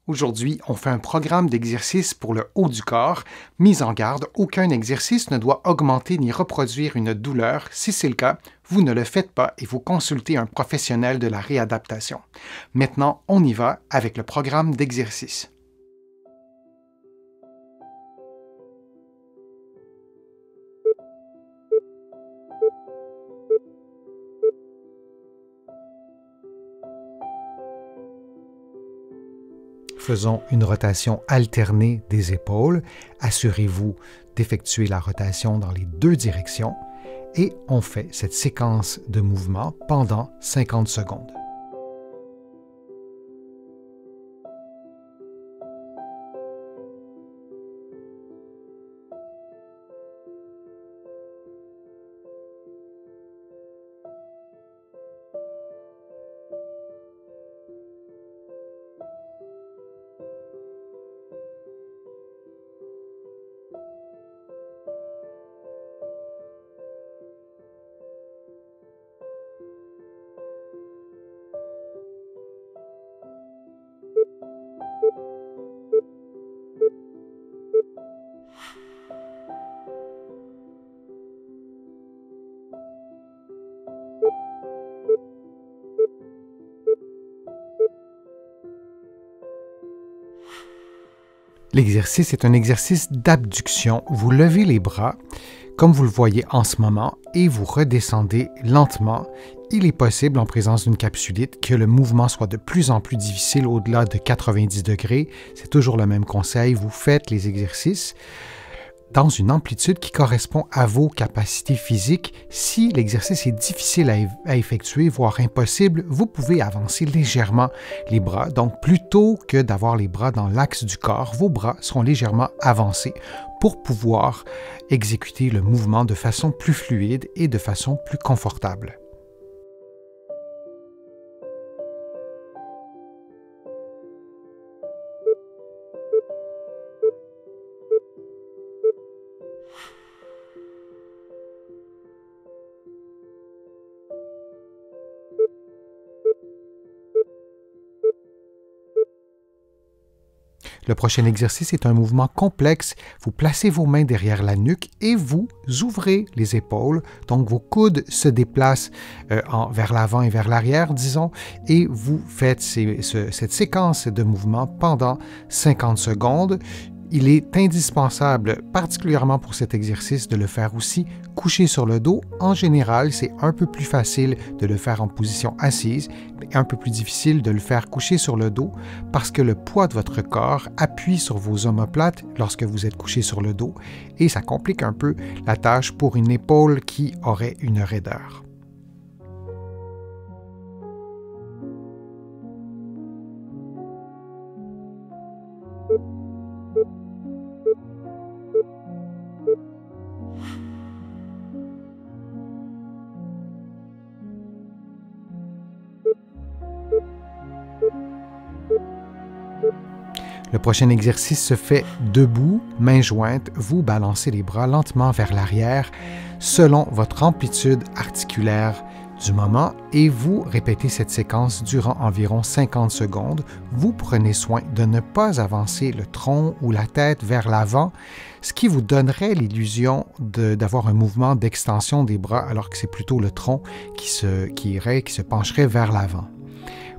Aujourd'hui, on fait un programme d'exercice pour le haut du corps. Mise en garde, aucun exercice ne doit augmenter ni reproduire une douleur. Si c'est le cas, vous ne le faites pas et vous consultez un professionnel de la réadaptation. Maintenant, on y va avec le programme d'exercice. Faisons une rotation alternée des épaules. Assurez-vous d'effectuer la rotation dans les deux directions et on fait cette séquence de mouvements pendant 50 secondes. L'exercice est un exercice d'abduction. Vous levez les bras, comme vous le voyez en ce moment, et vous redescendez lentement. Il est possible, en présence d'une capsulite, que le mouvement soit de plus en plus difficile au-delà de 90 degrés. C'est toujours le même conseil. Vous faites les exercices dans une amplitude qui correspond à vos capacités physiques. Si l'exercice est difficile à effectuer, voire impossible, vous pouvez avancer légèrement les bras. Donc, plutôt que d'avoir les bras dans l'axe du corps, vos bras seront légèrement avancés pour pouvoir exécuter le mouvement de façon plus fluide et de façon plus confortable. Le prochain exercice est un mouvement complexe. Vous placez vos mains derrière la nuque et vous ouvrez les épaules. Donc, vos coudes se déplacent vers l'avant et vers l'arrière, disons, et vous faites cette séquence de mouvements pendant 50 secondes. Il est indispensable, particulièrement pour cet exercice, de le faire aussi couché sur le dos. En général, c'est un peu plus facile de le faire en position assise, mais un peu plus difficile de le faire couché sur le dos parce que le poids de votre corps appuie sur vos omoplates lorsque vous êtes couché sur le dos et ça complique un peu la tâche pour une épaule qui aurait une raideur. Le prochain exercice se fait debout, mains jointes. Vous balancez les bras lentement vers l'arrière selon votre amplitude articulaire du moment et vous répétez cette séquence durant environ 50 secondes. Vous prenez soin de ne pas avancer le tronc ou la tête vers l'avant, ce qui vous donnerait l'illusion d'avoir un mouvement d'extension des bras alors que c'est plutôt le tronc qui se pencherait vers l'avant.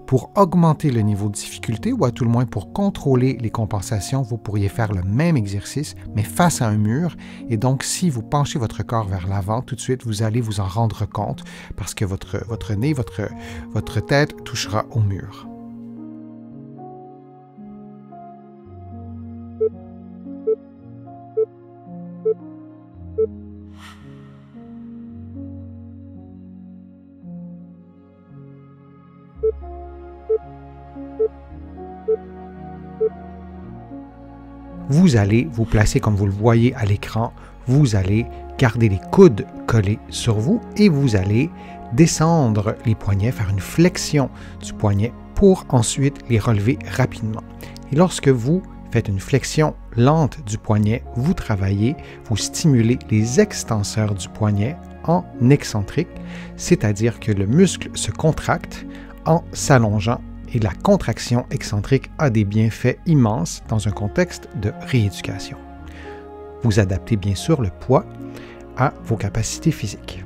Pour augmenter le niveau de difficulté ou à tout le moins pour contrôler les compensations, vous pourriez faire le même exercice, mais face à un mur. Et donc, si vous penchez votre corps vers l'avant, tout de suite, vous allez vous en rendre compte parce que votre nez, votre tête touchera au mur. Vous allez vous placer comme vous le voyez à l'écran, vous allez garder les coudes collés sur vous et vous allez descendre les poignets, faire une flexion du poignet pour ensuite les relever rapidement. Et lorsque vous faites une flexion lente du poignet, vous travaillez, vous stimulez les extenseurs du poignet en excentrique, c'est-à-dire que le muscle se contracte en s'allongeant Et la contraction excentrique a des bienfaits immenses dans un contexte de rééducation. Vous adaptez bien sûr le poids à vos capacités physiques.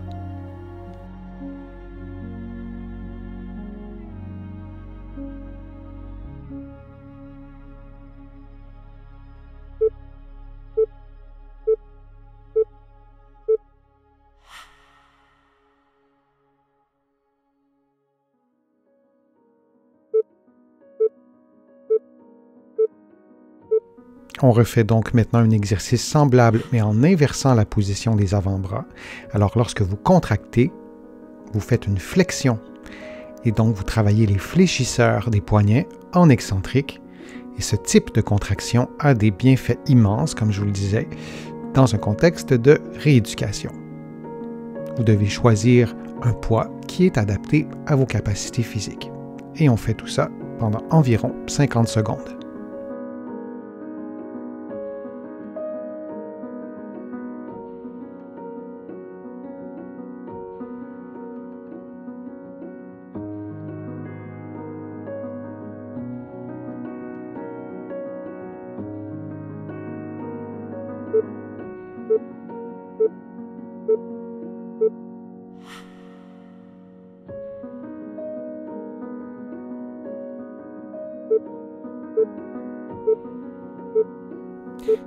On refait donc maintenant un exercice semblable, mais en inversant la position des avant-bras. Alors, lorsque vous contractez, vous faites une flexion. Et donc, vous travaillez les fléchisseurs des poignets en excentrique. Et ce type de contraction a des bienfaits immenses, comme je vous le disais, dans un contexte de rééducation. Vous devez choisir un poids qui est adapté à vos capacités physiques. Et on fait tout ça pendant environ 50 secondes.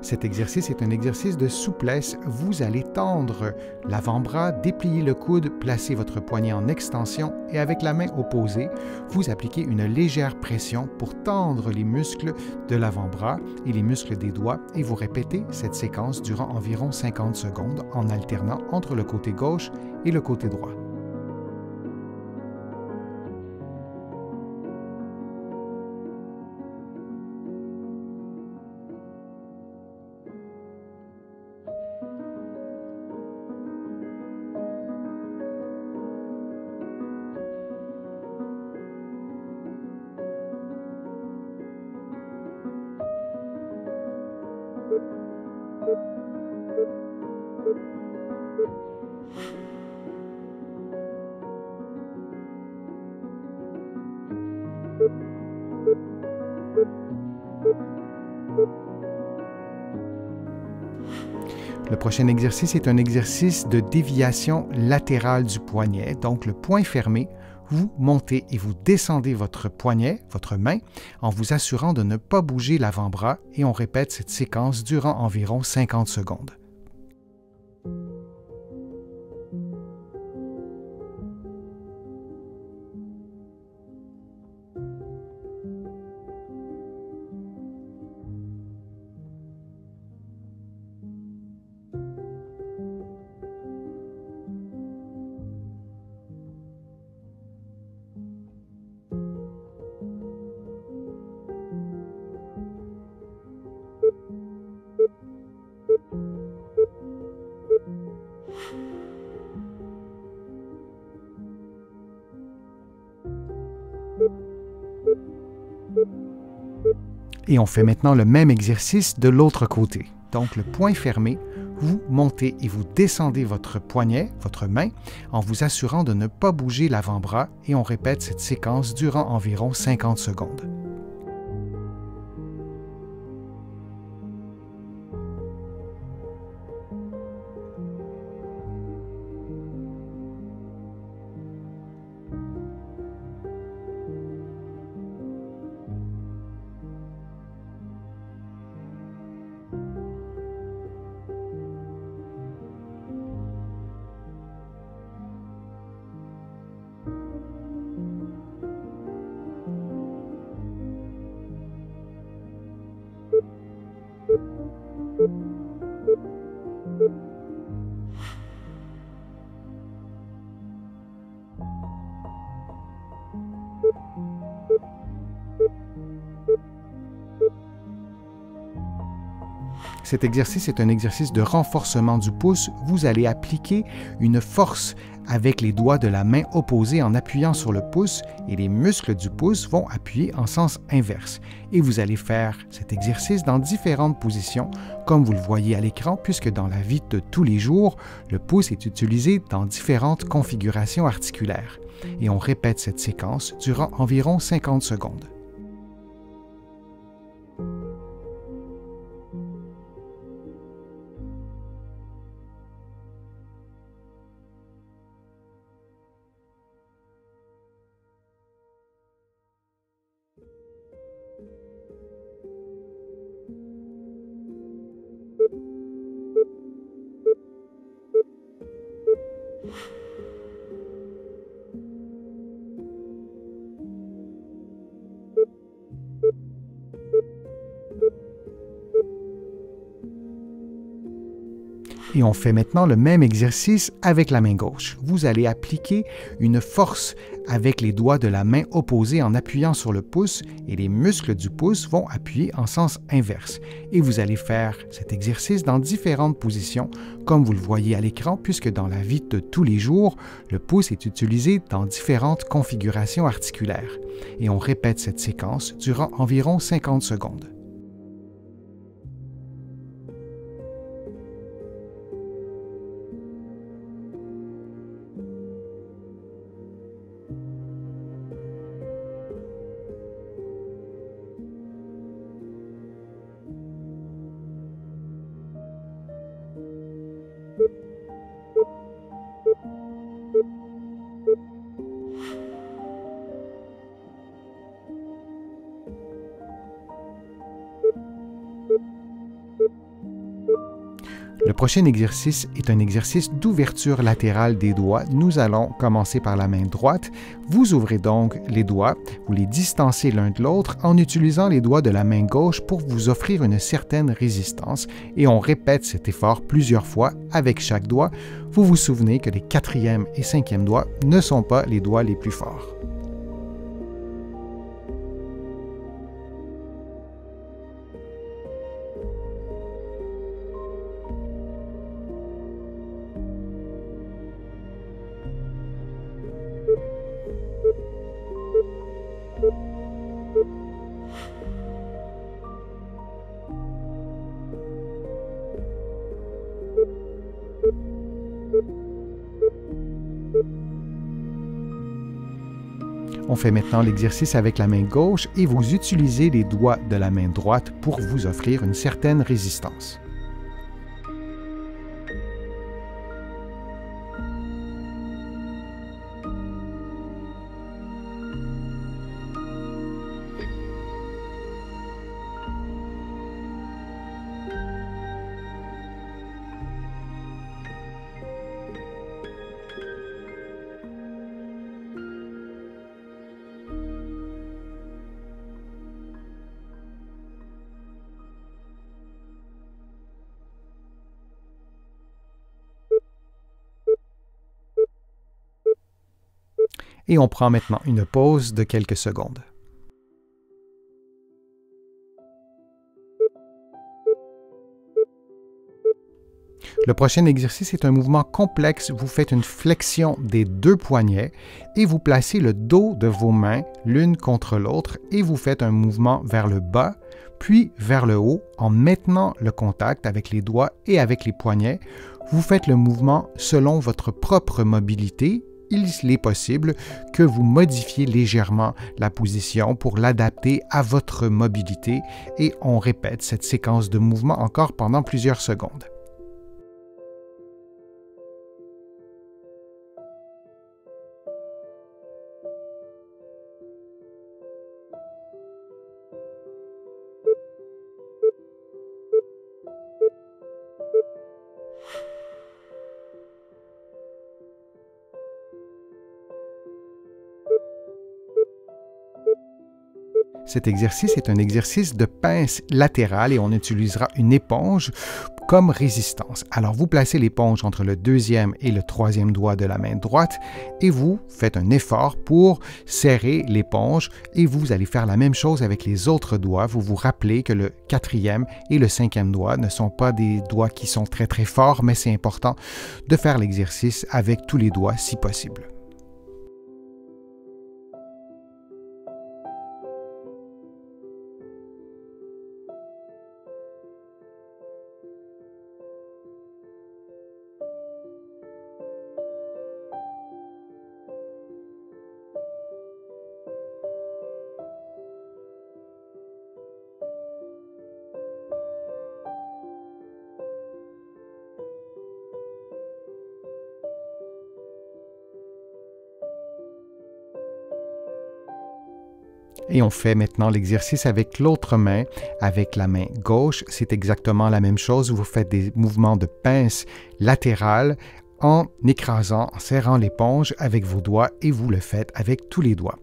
Cet exercice est un exercice de souplesse. Vous allez tendre l'avant-bras, déplier le coude, placer votre poignet en extension et avec la main opposée, vous appliquez une légère pression pour tendre les muscles de l'avant-bras et les muscles des doigts et vous répétez cette séquence durant environ 50 secondes en alternant entre le côté gauche et le côté droit. Le prochain exercice est un exercice de déviation latérale du poignet. Donc, le poing fermé, vous montez et vous descendez votre poignet, votre main, en vous assurant de ne pas bouger l'avant-bras et on répète cette séquence durant environ 50 secondes. Et on fait maintenant le même exercice de l'autre côté. Donc, le poing fermé, vous montez et vous descendez votre poignet, votre main, en vous assurant de ne pas bouger l'avant-bras et on répète cette séquence durant environ 50 secondes. Cet exercice est un exercice de renforcement du pouce. Vous allez appliquer une force avec les doigts de la main opposée en appuyant sur le pouce et les muscles du pouce vont appuyer en sens inverse. Et vous allez faire cet exercice dans différentes positions, comme vous le voyez à l'écran, puisque dans la vie de tous les jours, le pouce est utilisé dans différentes configurations articulaires. et on répète cette séquence durant environ 50 secondes. Et on fait maintenant le même exercice avec la main gauche. Vous allez appliquer une force avec les doigts de la main opposée en appuyant sur le pouce et les muscles du pouce vont appuyer en sens inverse. Et vous allez faire cet exercice dans différentes positions, comme vous le voyez à l'écran, puisque dans la vie de tous les jours, le pouce est utilisé dans différentes configurations articulaires. Et on répète cette séquence durant environ 50 secondes. Le prochain exercice est un exercice d'ouverture latérale des doigts. Nous allons commencer par la main droite. Vous ouvrez donc les doigts, vous les distancez l'un de l'autre en utilisant les doigts de la main gauche pour vous offrir une certaine résistance et on répète cet effort plusieurs fois avec chaque doigt. Vous vous souvenez que les quatrième et cinquième doigts ne sont pas les doigts les plus forts. On fait maintenant l'exercice avec la main gauche et vous utilisez les doigts de la main droite pour vous offrir une certaine résistance. Et on prend maintenant une pause de quelques secondes. Le prochain exercice est un mouvement complexe. Vous faites une flexion des deux poignets et vous placez le dos de vos mains l'une contre l'autre et vous faites un mouvement vers le bas, puis vers le haut en maintenant le contact avec les doigts et avec les poignets. Vous faites le mouvement selon votre propre mobilité. Il est possible que vous modifiez légèrement la position pour l'adapter à votre mobilité et on répète cette séquence de mouvement encore pendant plusieurs secondes. Cet exercice est un exercice de pince latérale et on utilisera une éponge comme résistance. Alors vous placez l'éponge entre le deuxième et le troisième doigt de la main droite et vous faites un effort pour serrer l'éponge et vous allez faire la même chose avec les autres doigts. Vous vous rappelez que le quatrième et le cinquième doigt ne sont pas des doigts qui sont très très forts, mais c'est important de faire l'exercice avec tous les doigts si possible. Et on fait maintenant l'exercice avec l'autre main, avec la main gauche. C'est exactement la même chose. Vous faites des mouvements de pince latérales en écrasant, en serrant l'éponge avec vos doigts et vous le faites avec tous les doigts.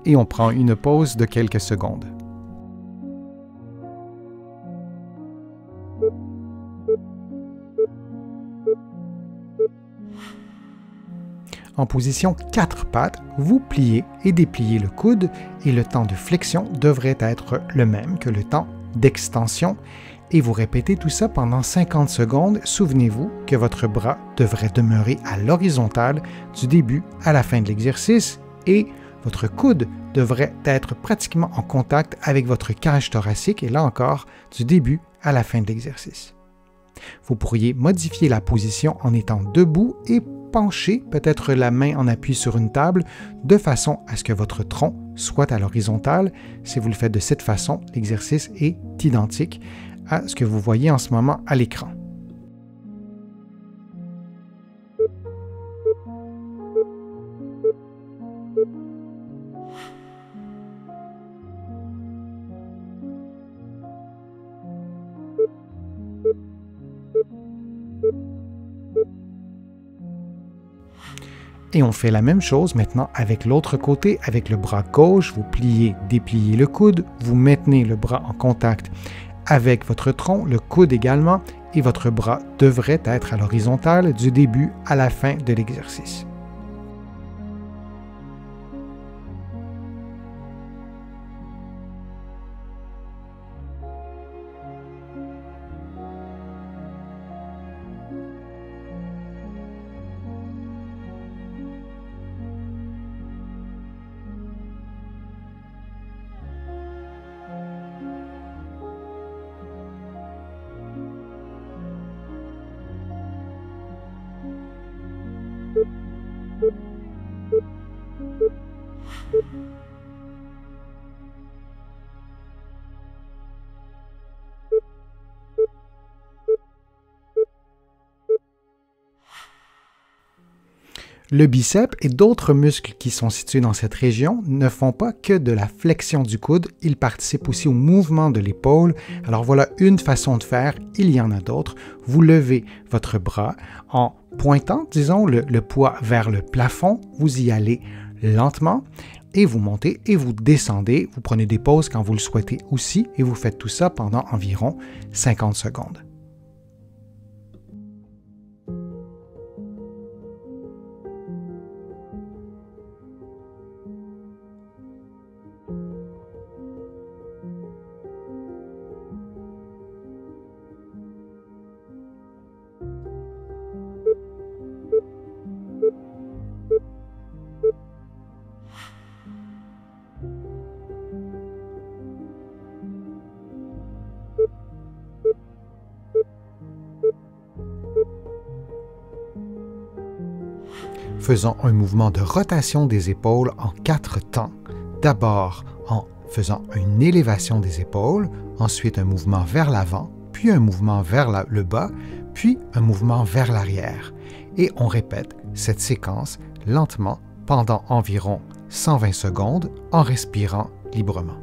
Et on prend une pause de quelques secondes. En position 4 pattes, vous pliez et dépliez le coude et le temps de flexion devrait être le même que le temps d'extension. Et vous répétez tout ça pendant 50 secondes. Souvenez-vous que votre bras devrait demeurer à l'horizontale du début à la fin de l'exercice et votre coude devrait être pratiquement en contact avec votre cage thoracique et là encore, du début à la fin de l'exercice. Vous pourriez modifier la position en étant debout et pencher peut-être la main en appui sur une table de façon à ce que votre tronc soit à l'horizontale. Si vous le faites de cette façon, l'exercice est identique à ce que vous voyez en ce moment à l'écran. Et on fait la même chose maintenant avec l'autre côté, avec le bras gauche. Vous pliez, dépliez le coude, vous maintenez le bras en contact avec votre tronc, le coude également, et votre bras devrait être à l'horizontale du début à la fin de l'exercice. Le biceps et d'autres muscles qui sont situés dans cette région ne font pas que de la flexion du coude, ils participent aussi au mouvement de l'épaule. Alors voilà une façon de faire, il y en a d'autres. Vous levez votre bras en pointant, disons, le poids vers le plafond, vous y allez lentement et vous montez et vous descendez. Vous prenez des pauses quand vous le souhaitez aussi et vous faites tout ça pendant environ 50 secondes. Faisons un mouvement de rotation des épaules en 4 temps. D'abord en faisant une élévation des épaules, ensuite un mouvement vers l'avant, puis un mouvement vers le bas, puis un mouvement vers l'arrière. Et on répète cette séquence lentement pendant environ 120 secondes en respirant librement.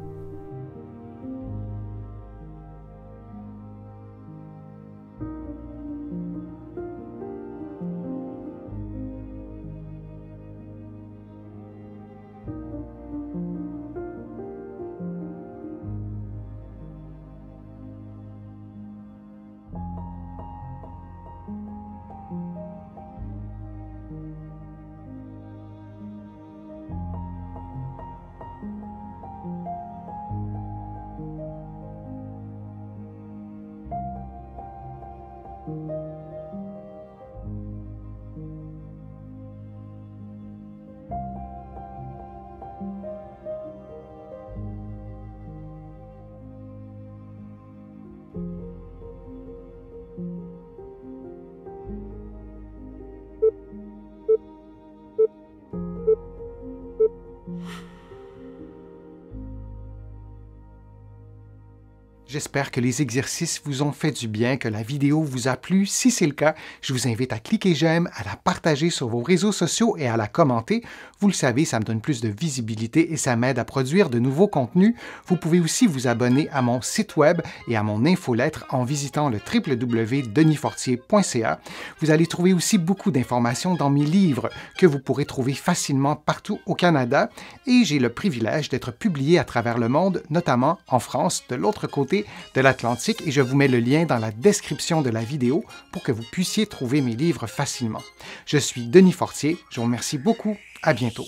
J'espère que les exercices vous ont fait du bien, que la vidéo vous a plu. Si c'est le cas, je vous invite à cliquer j'aime, à la partager sur vos réseaux sociaux et à la commenter. Vous le savez, ça me donne plus de visibilité et ça m'aide à produire de nouveaux contenus. Vous pouvez aussi vous abonner à mon site web et à mon infolettre en visitant le www.denisfortier.ca. Vous allez trouver aussi beaucoup d'informations dans mes livres que vous pourrez trouver facilement partout au Canada et j'ai le privilège d'être publié à travers le monde, notamment en France, de l'autre côté de l'Atlantique, et je vous mets le lien dans la description de la vidéo pour que vous puissiez trouver mes livres facilement. Je suis Denis Fortier, je vous remercie beaucoup, à bientôt.